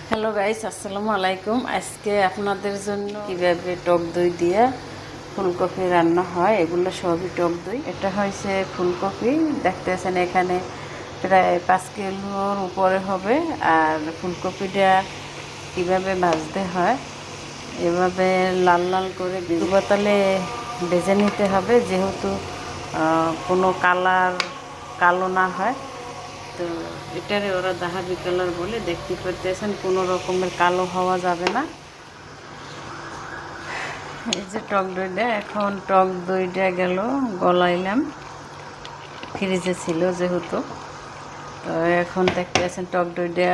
Hello guys, আসসালামু আলাইকুম। আজকে আপনাদের জন্য কিভাবে টক দই দিয়ে ফুলকপি রান্না হয় এগুলো সবই টক দই। এটা হয়েছে ফুলকপি, দেখতেছেন এখানে প্রায় 5 কিলোর উপরে হবে। আর ফুলকপিটা কিভাবে ভাজতে হয়, এভাবে লাল লাল করে বোতলে ভেজে নিতে হবে, যেহেতু কোনো কালো না হয়। তো এটারে ওরা দাহাবি কালার বলে, দেখতে পারতেছেন কোনো রকমের কালো হওয়া যাবে না। এই যে টক দইটা, এখন টক দইটা গেল গলাইলাম, ফ্রিজে ছিল যেহেতু। তো এখন দেখতেছেন টক দইটা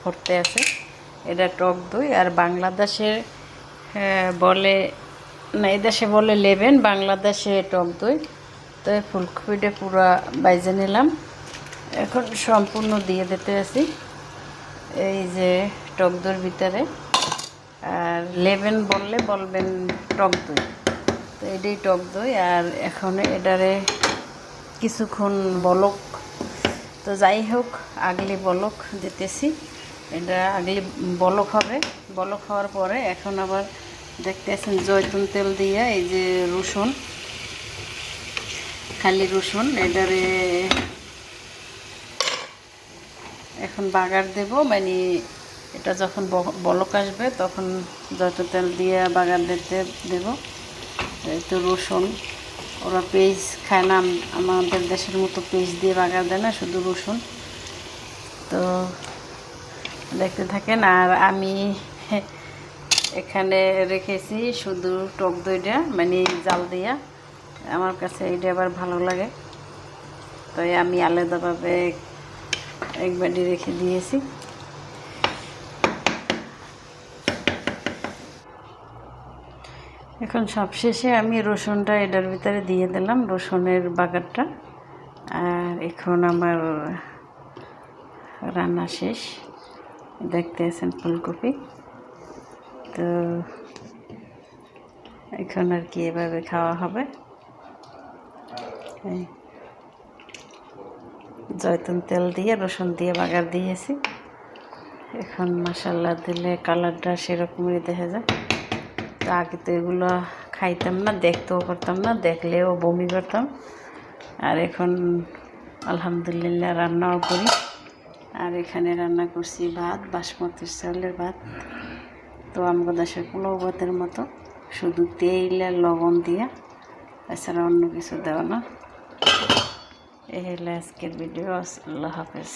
ফুটতে আছে। এটা টক দই। আর বাংলাদেশের বলে না, এই দেশে বলে লেবেন, বাংলাদেশে টক দই। তো ফুলকপিটা পুরো বাইজে নিলাম, এখন সম্পূর্ণ দিয়ে দিতে আছি এই যে টক দইয়ের ভিতরে। আর লেবেন বললে বলবেন টক দই। তো এটাই টক দই। আর এখন এটারে কিছুক্ষণ বলক, তো যাই হোক আগলি বলক দিতেছি। এটা আগলি বলক হবে। বলক হওয়ার পরে এখন আবার দেখতেছেন জয়তুন তেল দিয়ে এই যে রসুন, খালি রসুন, এটারে এখন বাগার দেব। মানে এটা যখন বলক আসবে তখন জয়তুন তেল দিয়ে বাগার দিতে দেব। এই তো রসুন, ওরা পেঁয়াজ খায় না, আমাদের দেশের মতো পেঁয়াজ দিয়ে বাগার দেয় না, শুধু রসুন। তো দেখতে থাকেন। আর আমি এখানে রেখেছি শুধু টক দইটা, মানে জাল দিয়া। আমার কাছে এইটা আবার ভালো লাগে, তাই আমি আলাদাভাবে এক বাটি রেখে দিয়েছি। এখন সবশেষে আমি রসুনটা এটার ভিতরে দিয়ে দিলাম, রসুনের বাগারটা। আর এখন আমার রান্না শেষ, দেখতেছেন ফুলকপি। তো এখন আর কি এভাবে খাওয়া হবে। জয়তুন তেল দিয়ে রসুন দিয়ে বাগার দিয়েছি। এখন মাশাআল্লাহ দিলে কালারটা সেরকমই দেখা যায়। তো আগে তো এগুলো খাইতাম না, দেখতেও করতাম না, দেখলেও বমি করতাম। আর এখন আলহামদুলিল্লাহ রান্নাও করি। আর এখানে রান্না করছি ভাত, বাসমতি চাউলের ভাত। তো আমগো দেশের পোলাও ভাতের মতো, শুধু তেল আর লবণ দিয়া, এছাড়া অন্য কিছু দেওয়া না। এই হলো আজকের ভিডিও। আল্লাহ হাফেজ।